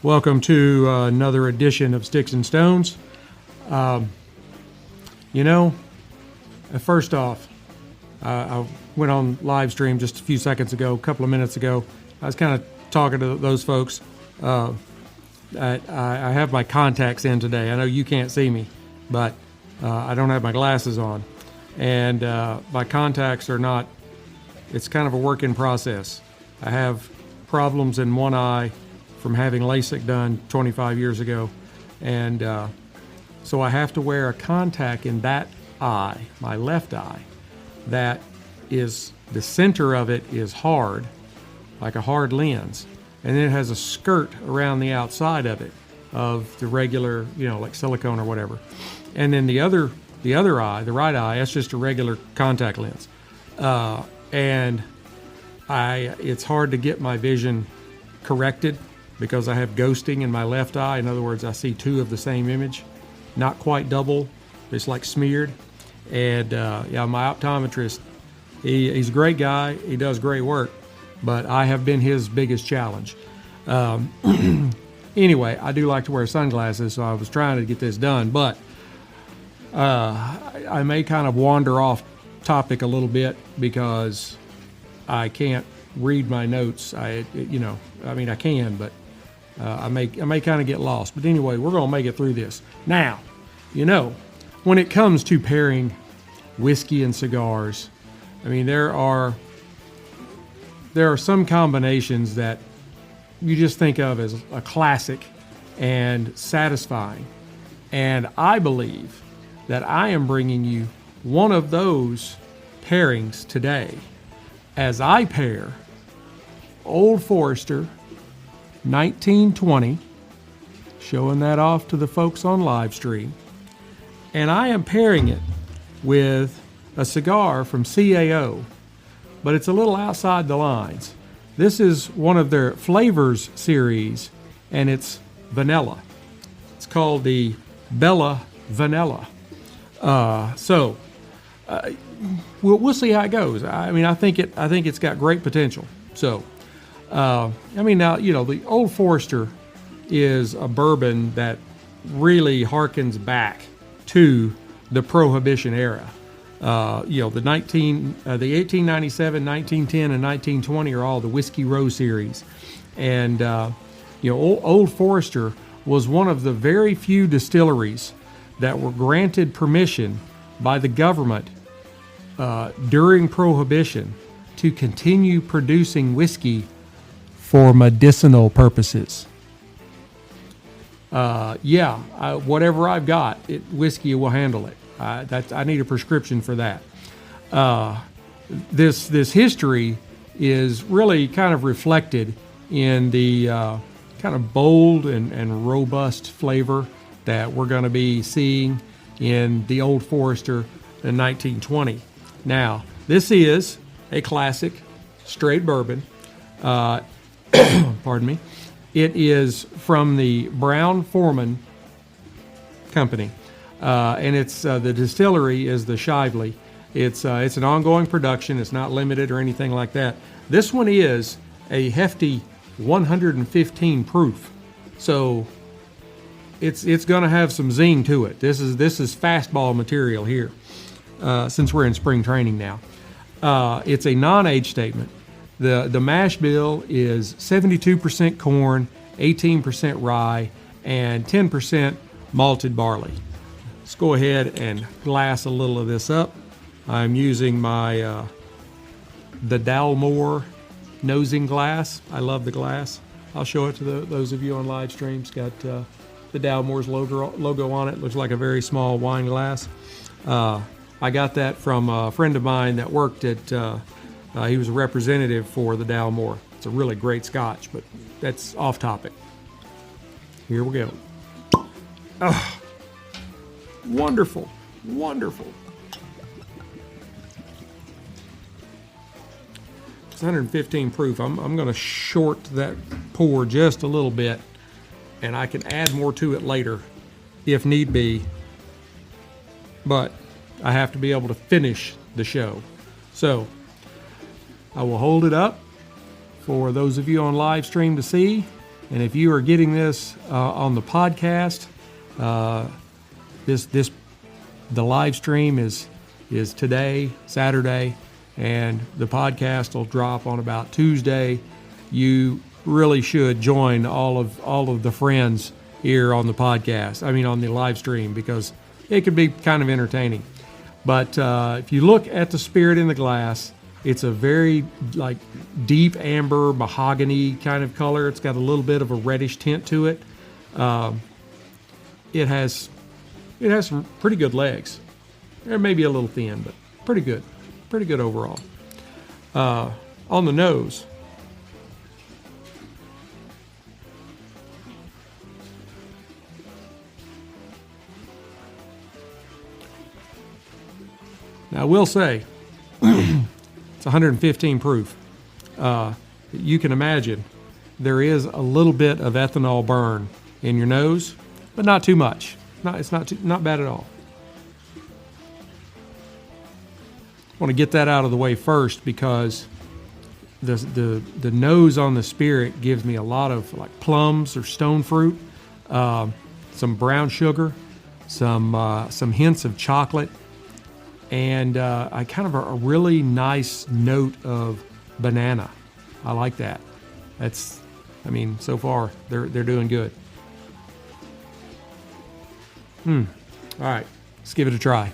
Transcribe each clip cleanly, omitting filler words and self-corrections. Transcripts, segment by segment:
Welcome to another edition of Sticks-n-Stonez. First off, I went on live stream just a few seconds ago, a couple of minutes ago. I was kind of talking to those folks. I have my contacts in today. I know you can't see me, but I don't have my glasses on. And my contacts are not, it's kind of a work in process. I have problems in one eye from having LASIK done 25 years ago. And so I have to wear a contact in that eye, my left eye, that is, the center of it is hard, like a hard lens. And then it has a skirt around the outside of it, of the regular, like silicone or whatever. And then the other eye, the right eye, that's just a regular contact lens. And it's hard to get my vision corrected because I have ghosting in my left eye. In other words, I see two of the same image, not quite double, it's like smeared. And my optometrist, he's a great guy, he does great work, but I have been his biggest challenge. Anyway, I do like to wear sunglasses, so I was trying to get this done, but I may kind of wander off topic a little bit because I can't read my notes. I can, but I may kind of get lost. But anyway, we're going to make it through this. Now, when it comes to pairing whiskey and cigars, I mean, there are some combinations that you just think of as a classic and satisfying. And I believe that I am bringing you one of those pairings today as I pair Old Forester 1920, showing that off to the folks on live stream, and I am pairing it with a cigar from CAO, but it's a little outside the lines. This is one of their Falvours series, and it's vanilla. It's called the Bella Vanilla. We'll see how it goes. I mean, I think it's got great potential. So, the Old Forester is a bourbon that really harkens back to the Prohibition era. The 1897, 1910, and 1920 are all the Whiskey Row series. And, Old Forester was one of the very few distilleries that were granted permission by the government during Prohibition to continue producing whiskey for medicinal purposes. Whatever I've got, whiskey will handle it. I need a prescription for that. This history is really kind of reflected in the kind of bold and robust flavor that we're going to be seeing in the Old Forester in 1920. Now, this is a classic straight bourbon. Pardon me. It is from the Brown-Forman Company, and it's the distillery is the Shively. It's an ongoing production. It's not limited or anything like that. This one is a hefty 115 proof, so it's going to have some zing to it. This is fastball material here, since we're in spring training now. It's a non-age statement. The mash bill is 72% corn, 18% rye, and 10% malted barley. Let's go ahead and glass a little of this up. I'm using my the Dalmore nosing glass. I love the glass. I'll show it to those of you on live stream. It's got the Dalmore's logo on it. Looks like a very small wine glass. I got that from a friend of mine that worked at, he was a representative for the Dalmore. It's a really great scotch, but that's off topic. Here we go. Oh, wonderful, wonderful. It's 115 proof. I'm going to short that pour just a little bit, and I can add more to it later if need be. But I have to be able to finish the show. So I will hold it up for those of you on live stream to see. And if you are getting this on the podcast, the live stream is today, Saturday, and the podcast will drop on about Tuesday. You really should join all of the friends here on the podcast. I mean, on the live stream, because it could be kind of entertaining. But if you look at the spirit in the glass, it's a very like deep amber mahogany kind of color. It's got a little bit of a reddish tint to it. It has some pretty good legs. They're maybe a little thin, but pretty good overall. On the nose, now I will say it's 115 proof. You can imagine there is a little bit of ethanol burn in your nose, but not too much. It's not bad at all. I want to get that out of the way first because the nose on the spirit gives me a lot of like plums or stone fruit, some brown sugar, some hints of chocolate, and I kind of a really nice note of banana. I like that. So far they're doing good. All right, let's give it a try.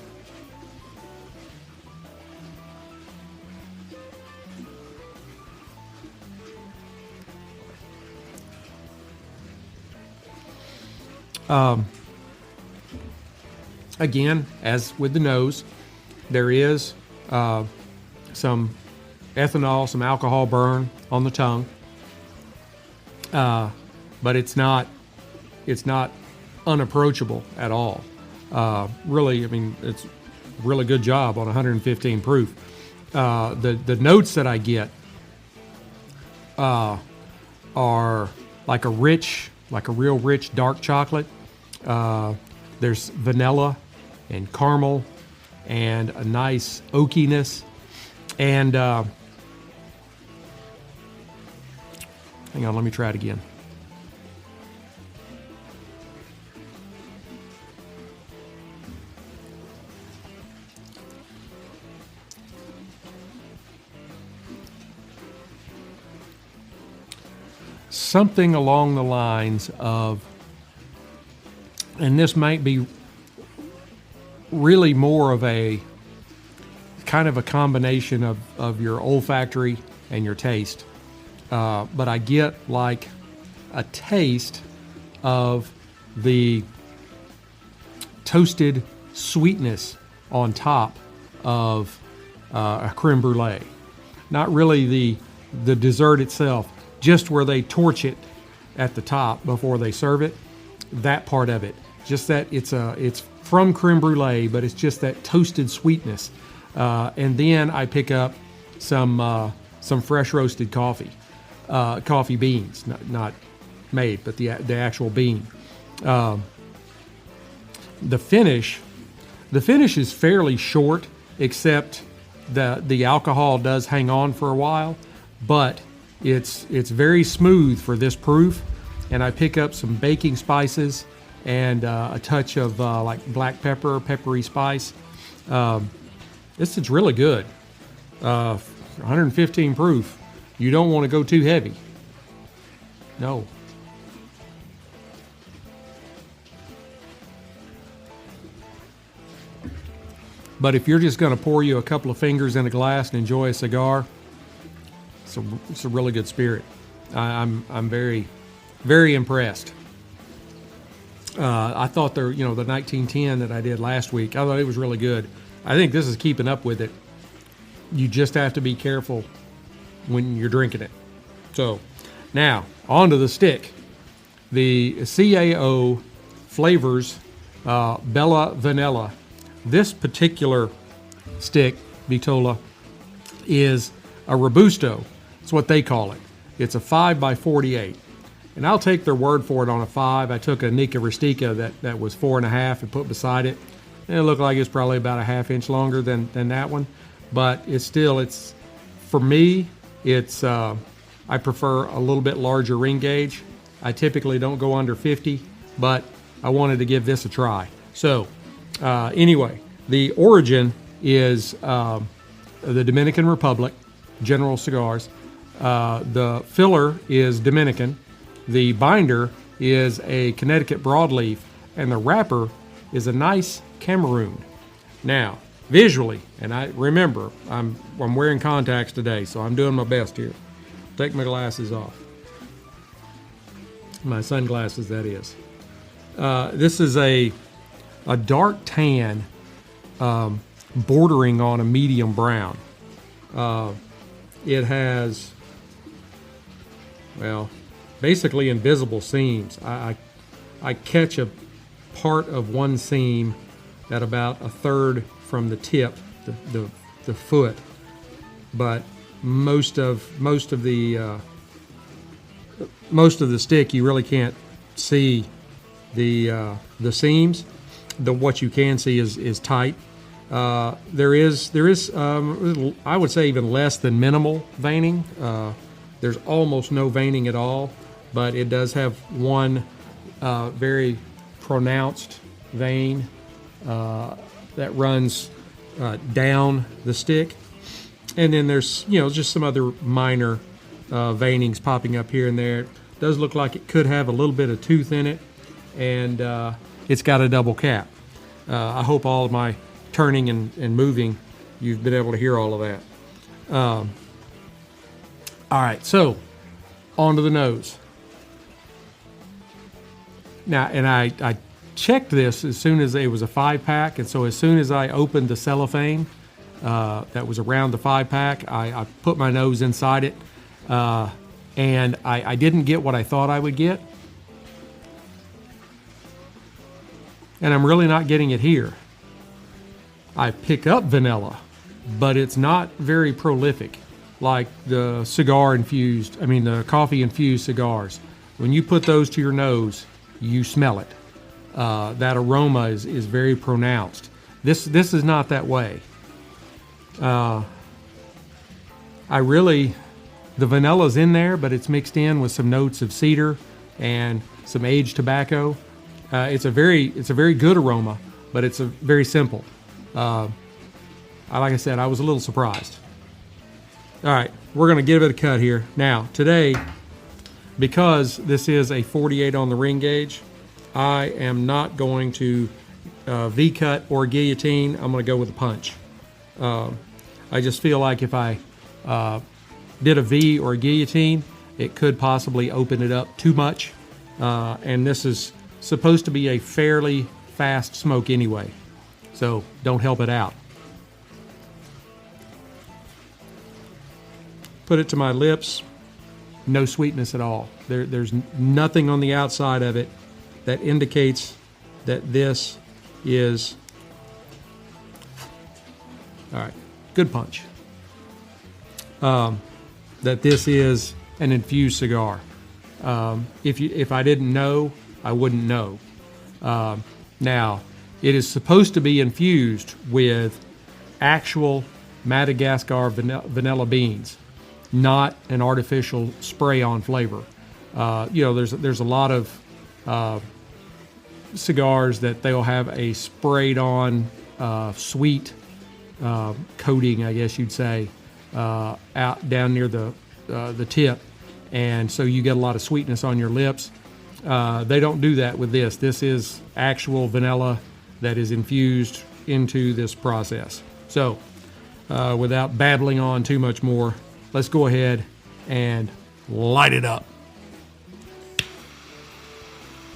Again, as with the nose, there is some ethanol, some alcohol burn on the tongue, but it's not unapproachable at all. Really, it's a really good job on 115 proof. The notes that I get are like a real rich dark chocolate. There's vanilla and caramel and a nice oakiness. And hang on, let me try it again. Something along the lines of, and this might be really more of a kind of a combination of your olfactory and your taste. But I get like a taste of the toasted sweetness on top of a creme brulee. Not really the dessert itself, just where they torch it at the top before they serve it. That part of it, just that it's from creme brulee, but it's just that toasted sweetness. And then I pick up some fresh roasted coffee beans, not made, but the actual bean. The finish is fairly short, except the alcohol does hang on for a while, but it's very smooth for this proof. And I pick up some baking spices and a touch of like black pepper, peppery spice. This is really good. 115 proof. You don't want to go too heavy. No. But if you're just going to pour you a couple of fingers in a glass and enjoy a cigar, it's a really good spirit. I'm very, very impressed. I thought the 1910 that I did last week, I thought it was really good. I think this is keeping up with it. You just have to be careful when you're drinking it. So now on to the stick. The CAO Falvours Bella Vanilla. This particular stick, Vitola, is a Robusto. That's what they call it. It's a 5x48. And I'll take their word for it on a 5. I took a Nica Rustica that was 4.5 and put beside it. And it looked like it's probably about a half inch longer than that one. But for me, I prefer a little bit larger ring gauge. I typically don't go under 50, but I wanted to give this a try. So anyway, the origin is the Dominican Republic, General Cigars. The filler is Dominican. The binder is a Connecticut broadleaf, and the wrapper is a nice Cameroon. Now, visually, and I remember I'm wearing contacts today, so I'm doing my best here. Take my glasses off. My sunglasses, that is. This is a dark tan, bordering on a medium brown. It has, well, basically invisible seams. I catch a part of one seam at about a third from the tip, the foot, but most of the stick you really can't see the seams. What you can see is tight. There is I would say even less than minimal veining. There's almost no veining at all, but it does have one very pronounced vein that runs down the stick, and then there's just some other minor veinings popping up here and there. It does look like it could have a little bit of tooth in it, and it's got a double cap. I hope all of my turning and moving, you've been able to hear all of that. All right, so on to the nose. Now, and I checked this as soon as it was a 5-pack, and so as soon as I opened the cellophane that was around the 5-pack, I put my nose inside it, and I didn't get what I thought I would get. And I'm really not getting it here. I pick up vanilla, but it's not very prolific like the the coffee infused cigars. When you put those to your nose, you smell it. That aroma is very pronounced. This is not that way. The vanilla's in there, but it's mixed in with some notes of cedar and some aged tobacco. It's a very good aroma, but it's very simple. Like I said, I was a little surprised. All right, we're going to give it a cut here. Now, today, because this is a 48 on the ring gauge, I am not going to V-cut or guillotine. I'm going to go with a punch. I just feel like if I did a V or a guillotine, it could possibly open it up too much. And this is supposed to be a fairly fast smoke anyway, so don't help it out. Put it to my lips, no sweetness at all. There's nothing on the outside of it that indicates that this is, all right, good punch, that this is an infused cigar. If I didn't know, I wouldn't know. Now, it is supposed to be infused with actual Madagascar vanilla beans, not an artificial spray-on flavor. There's a lot of cigars that they'll have a sprayed-on sweet coating, I guess you'd say, out down near the tip, and so you get a lot of sweetness on your lips. They don't do that with this. This is actual vanilla that is infused into this process. So, without babbling on too much more, let's go ahead and light it up.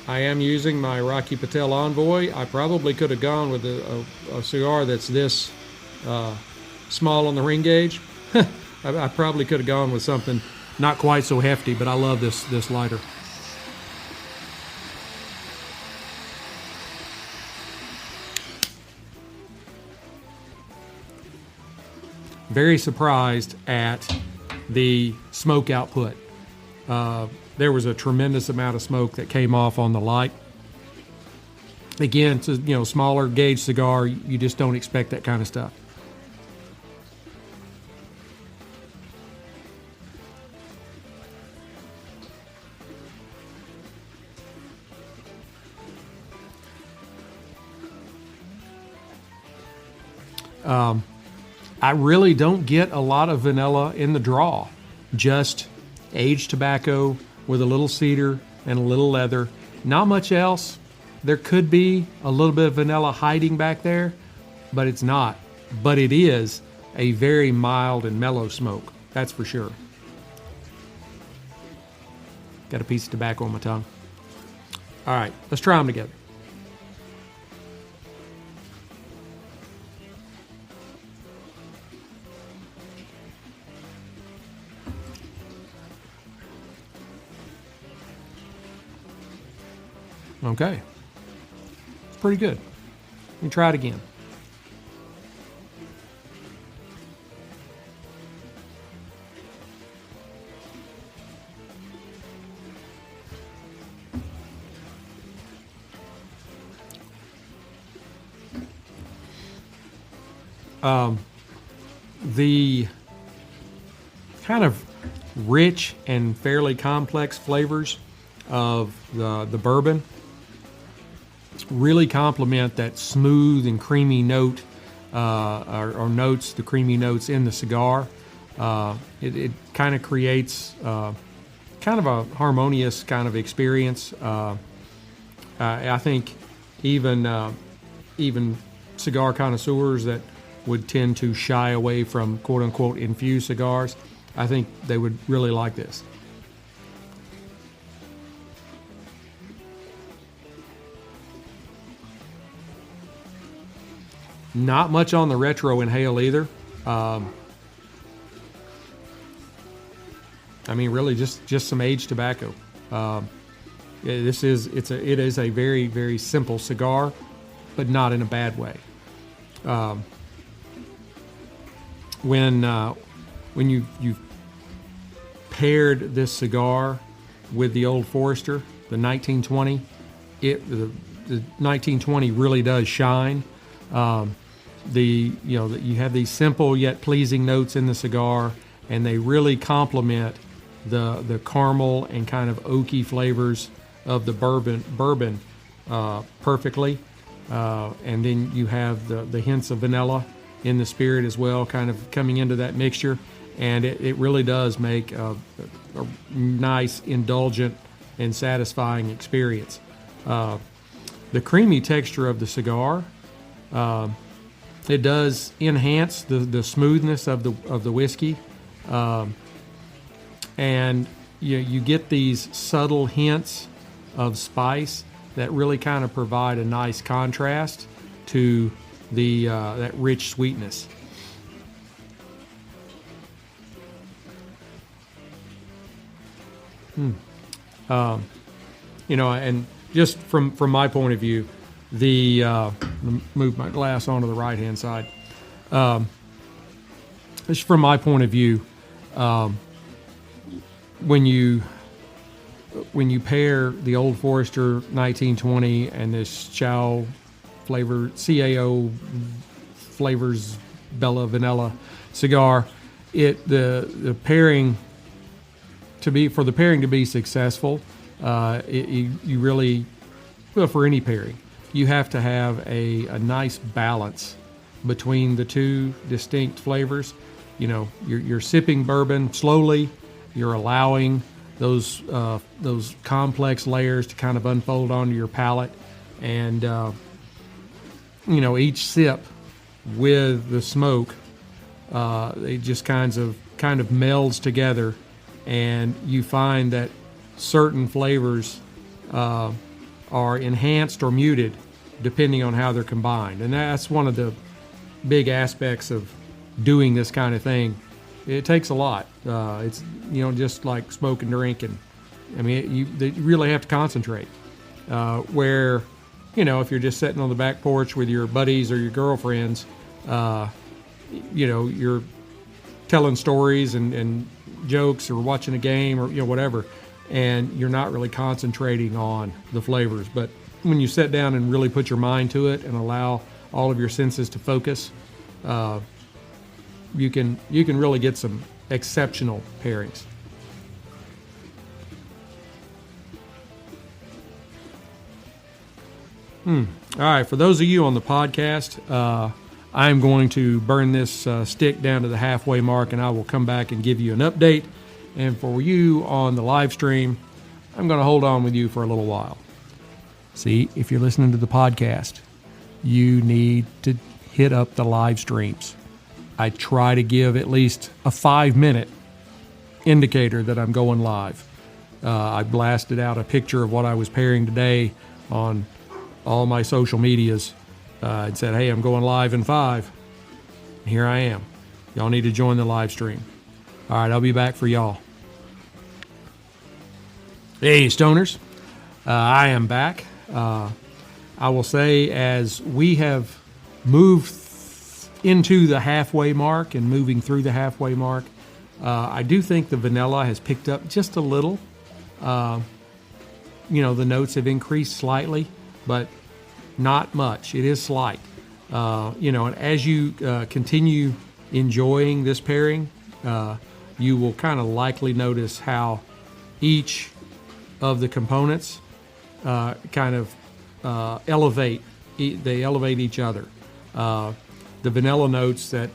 I am using my Rocky Patel Envoy. I probably could have gone with a cigar that's this small on the ring gauge. I probably could have gone with something not quite so hefty, but I love this lighter. Very surprised at the smoke output. There was a tremendous amount of smoke that came off on the light. Again, it's a smaller gauge cigar. You just don't expect that kind of stuff. I really don't get a lot of vanilla in the draw. Just aged tobacco with a little cedar and a little leather. Not much else. There could be a little bit of vanilla hiding back there, but it's not. But it is a very mild and mellow smoke. That's for sure. Got a piece of tobacco on my tongue. All right, let's try them together. Okay, it's pretty good. Let me try it again. The kind of rich and fairly complex flavors of the bourbon really complement that smooth and creamy note, or notes, the creamy notes in the cigar. It kind of creates kind of a harmonious kind of experience. I think even cigar connoisseurs that would tend to shy away from quote-unquote infused cigars, I think they would really like this. Not much on the retro inhale either. I mean, really just some aged tobacco. It is a very, very simple cigar, but not in a bad way. When you've paired this cigar with the Old Forester, the 1920, the 1920 really does shine. You have these simple yet pleasing notes in the cigar, and they really complement the caramel and kind of oaky flavors of the bourbon perfectly. And then you have the hints of vanilla in the spirit as well, kind of coming into that mixture, and it really does make a nice, indulgent, and satisfying experience. The creamy texture of the cigar, it does enhance the smoothness of the whiskey, and you get these subtle hints of spice that really kind of provide a nice contrast to that rich sweetness. And just from my point of view, move my glass onto the right hand side. Just from my point of view, when you pair the Old Forester 1920 and this CAO flavors Bella Vanilla cigar, the pairing to be successful, you really, well, for any pairing, you have to have a nice balance between the two distinct flavors. You're sipping bourbon slowly. You're allowing those complex layers to kind of unfold onto your palate, and each sip with the smoke, it just kind of melds together, and you find that certain flavors are enhanced or muted depending on how they're combined. And that's one of the big aspects of doing this kind of thing. It takes a lot. It's just like smoke and drink, and I mean you really have to concentrate. Where if you're just sitting on the back porch with your buddies or your girlfriends, you're telling stories and jokes or watching a game or whatever, and you're not really concentrating on the flavors. But when you sit down and really put your mind to it and allow all of your senses to focus, you can really get some exceptional pairings. All right, for those of you on the podcast, I'm going to burn this stick down to the halfway mark, and I will come back and give you an update. And for you on the live stream, I'm going to hold on with you for a little while. See, if you're listening to the podcast, you need to hit up the live streams. I try to give at least a 5-minute indicator that I'm going live. I blasted out a picture of what I was pairing today on all my social medias. And said, hey, I'm going live in 5. Here I am. Y'all need to join the live stream. All right, I'll be back for y'all. Hey, Stoners. I am back. I will say, as we have moved into the halfway mark and moving through the halfway mark, I do think the vanilla has picked up just a little. The notes have increased slightly, but not much. It is slight. And as you continue enjoying this pairing, you will kind of likely notice how each of the components elevate. They elevate each other. The vanilla notes that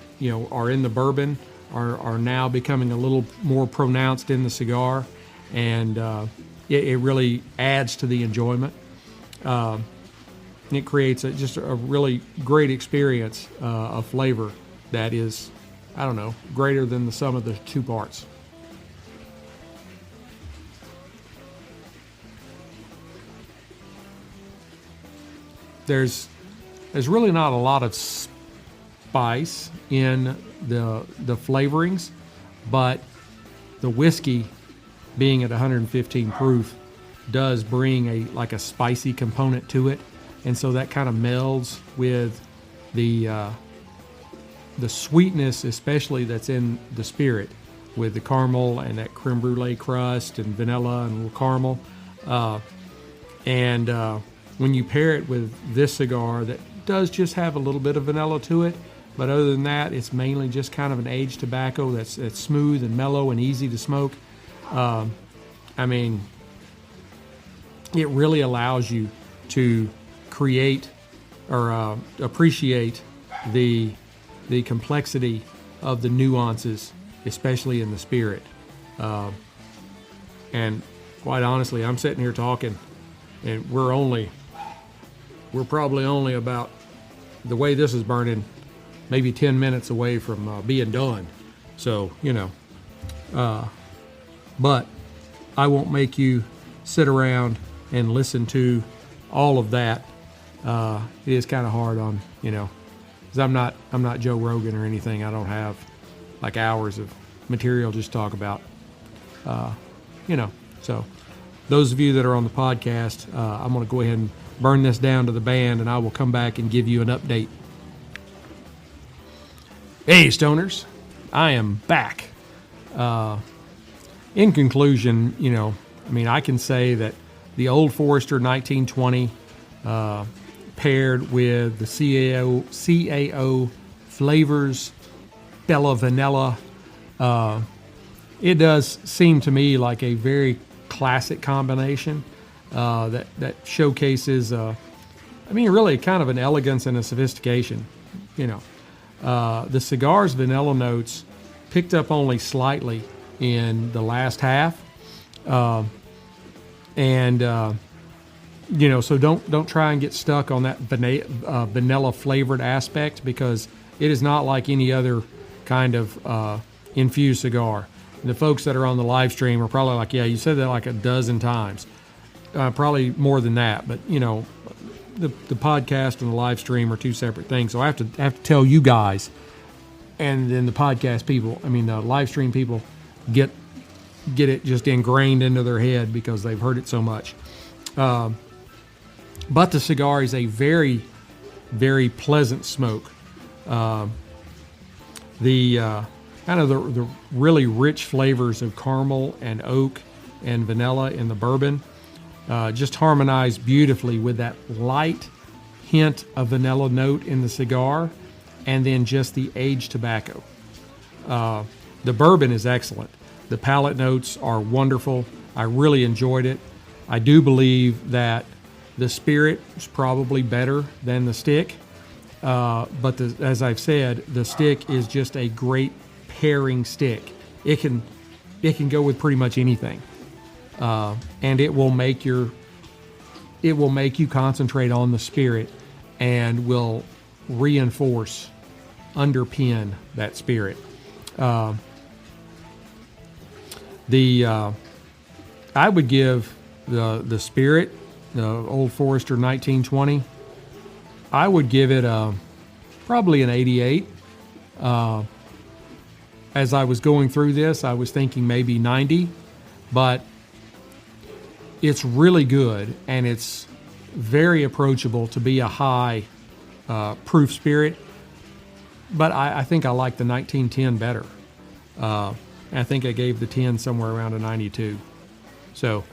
are in the bourbon are now becoming a little more pronounced in the cigar, and it really adds to the enjoyment. It creates just a really great experience of flavor that is, greater than the sum of the two parts. There's really not a lot of spice in the flavorings, but the whiskey, being at 115 proof, does bring a spicy component to it. And so that kind of melds with the sweetness, especially that's in the spirit, with the caramel and that creme brulee crust and vanilla and a little caramel. When you pair it with this cigar that does just have a little bit of vanilla to it, but other than that, it's mainly just kind of an aged tobacco that's smooth and mellow and easy to smoke. It really allows you to create or appreciate the complexity of the nuances, especially in the spirit. And quite honestly, I'm sitting here talking, and we're probably only about, the way this is burning, maybe 10 minutes away from being done. So, but I won't make you sit around and listen to all of that. It is kind of hard on, because I'm not Joe Rogan or anything. I don't have like hours of material just to talk about, So those of you that are on the podcast, I'm going to go ahead and burn this down to the band, and I will come back and give you an update. Hey, Stoners, I am back. In conclusion, I can say that the Old Forester 1920 paired with the CAO Falvours Bella Vanilla, it does seem to me like a very classic combination that showcases, really kind of an elegance and a sophistication. The cigar's vanilla notes picked up only slightly in the last half, so don't try and get stuck on that vanilla flavored aspect, because it is not like any other kind of infused cigar. And the folks that are on the live stream are probably like, yeah, you said that like a dozen times, probably more than that. But the podcast and the live stream are two separate things. So I have to tell you guys, and then the podcast people, the live stream people, get it just ingrained into their head because they've heard it so much. But the cigar is a very, very pleasant smoke. The really rich flavors of caramel and oak and vanilla in the bourbon just harmonize beautifully with that light hint of vanilla note in the cigar, and then just the aged tobacco. The bourbon is excellent. The palate notes are wonderful. I really enjoyed it. I do believe that the spirit is probably better than the stick. But as I've said, the stick is just a great pairing stick. It can go with pretty much anything, and it will make you concentrate on the spirit, and will reinforce, underpin that spirit. I would give the Spirit, the Old Forester 1920, I would give it probably an 88. As I was going through this, I was thinking maybe 90, but it's really good, and it's very approachable to be a high proof spirit. But I think I like the 1910 better. I think I gave the 10 somewhere around a 92. So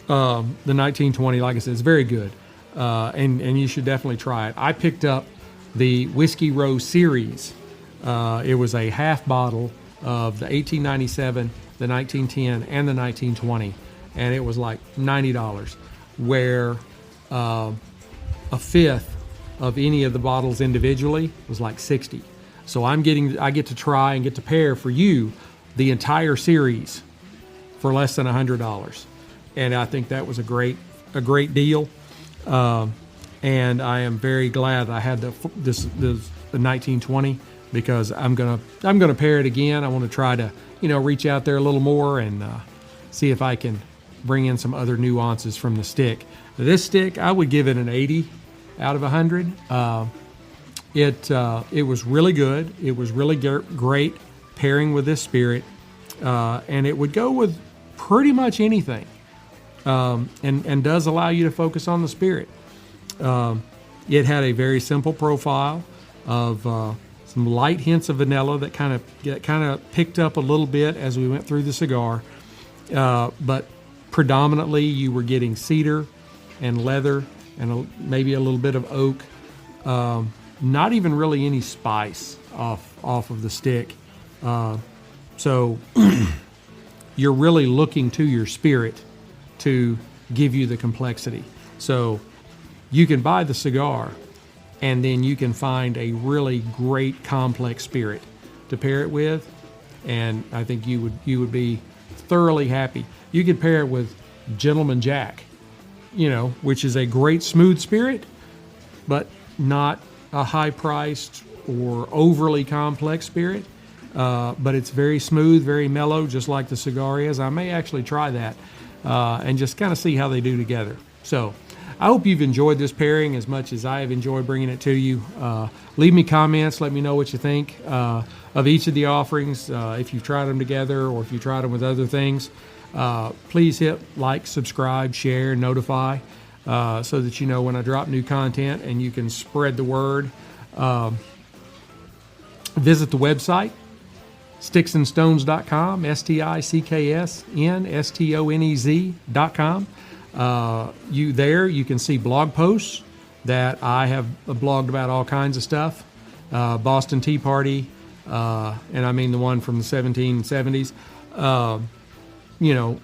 the 1920, like I said, is very good, and you should definitely try it. I picked up the Whiskey Row series. It was a half bottle of the 1897, the 1910, and the 1920, and it was like $90, where a fifth of any of the bottles individually was like 60. So I get to try and get to pair for you the entire series for less than $100, and I think that was a great deal. And I am very glad I had the 1920, because I'm gonna pair it again. I want to try to reach out there a little more and see if I can bring in some other nuances from the stick. This stick, I would give it an 80 out of 100. It was really good. It was really great pairing with this spirit, and it would go with pretty much anything, and does allow you to focus on the spirit. It had a very simple profile of some light hints of vanilla that kind of picked up a little bit as we went through the cigar, but predominantly you were getting cedar and leather and maybe a little bit of oak. Not even really any spice off of the stick. So you're really looking to your spirit to give you the complexity. So you can buy the cigar, and then you can find a really great complex spirit to pair it with, and I think you would be thoroughly happy. You could pair it with Gentleman Jack, which is a great smooth spirit, but not a high-priced or overly complex spirit. But it's very smooth, very mellow, just like the cigar is. I may actually try that and just kind of see how they do together. So I hope you've enjoyed this pairing as much as I have enjoyed bringing it to you. Leave me comments. Let me know what you think of each of the offerings, if you've tried them together or if you tried them with other things. Please hit like, subscribe, share, notify, so that you know when I drop new content and you can spread the word. Visit the website, Sticks-n-Stonez.com, Sticks-Stonez.com. You can see blog posts that I have blogged about all kinds of stuff. Boston Tea Party, and I mean the one from the 1770s.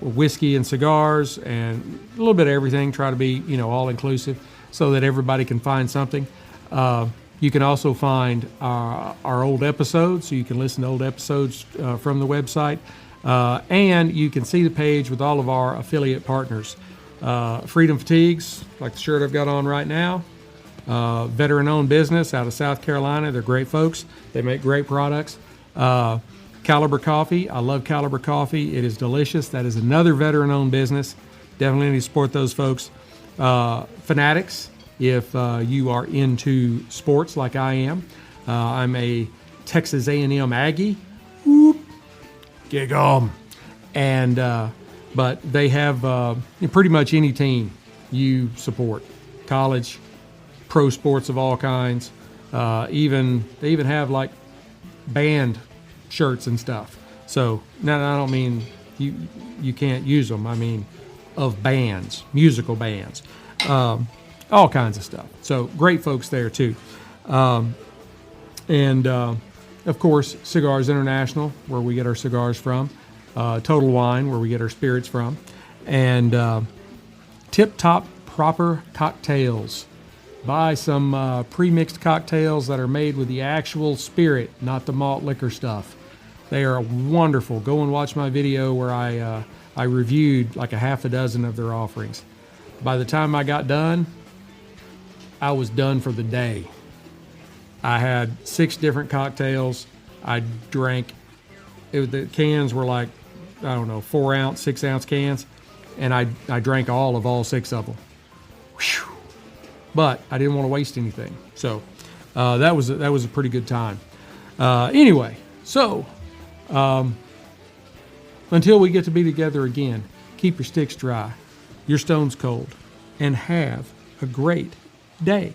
Whiskey and cigars and a little bit of everything. Try to be, all inclusive so that everybody can find something. You can also find our old episodes, so you can listen to old episodes from the website. And you can see the page with all of our affiliate partners. Freedom Fatigues, like the shirt I've got on right now. Veteran-owned business out of South Carolina. They're great folks. They make great products. Caliber Coffee. I love Caliber Coffee. It is delicious. That is another veteran-owned business. Definitely need to support those folks. Fanatics, if you are into sports like I am. I'm a Texas A&M Aggie. Whoop. Gig 'em. And but they have pretty much any team you support. College, pro sports of all kinds. They even have like band shirts and stuff. So now I don't mean you can't use them. I mean of bands, musical bands, all kinds of stuff. So great folks there too. And of course, Cigars International, where we get our cigars from. Total Wine, where we get our spirits from. And Tip Top Proper Cocktails, Buy some pre-mixed cocktails that are made with the actual spirit, not the malt liquor stuff. They are wonderful. Go and watch my video where I reviewed like a half a dozen of their offerings. By the time I got done, I was done for the day. I had 6 different cocktails. I drank, the cans were like, I don't know, 4-ounce, 6-ounce cans, and I drank all 6 of them. Whew. But I didn't want to waste anything, so that was a pretty good time. Anyway, so until we get to be together again, keep your sticks dry, your stones cold, and have a great day.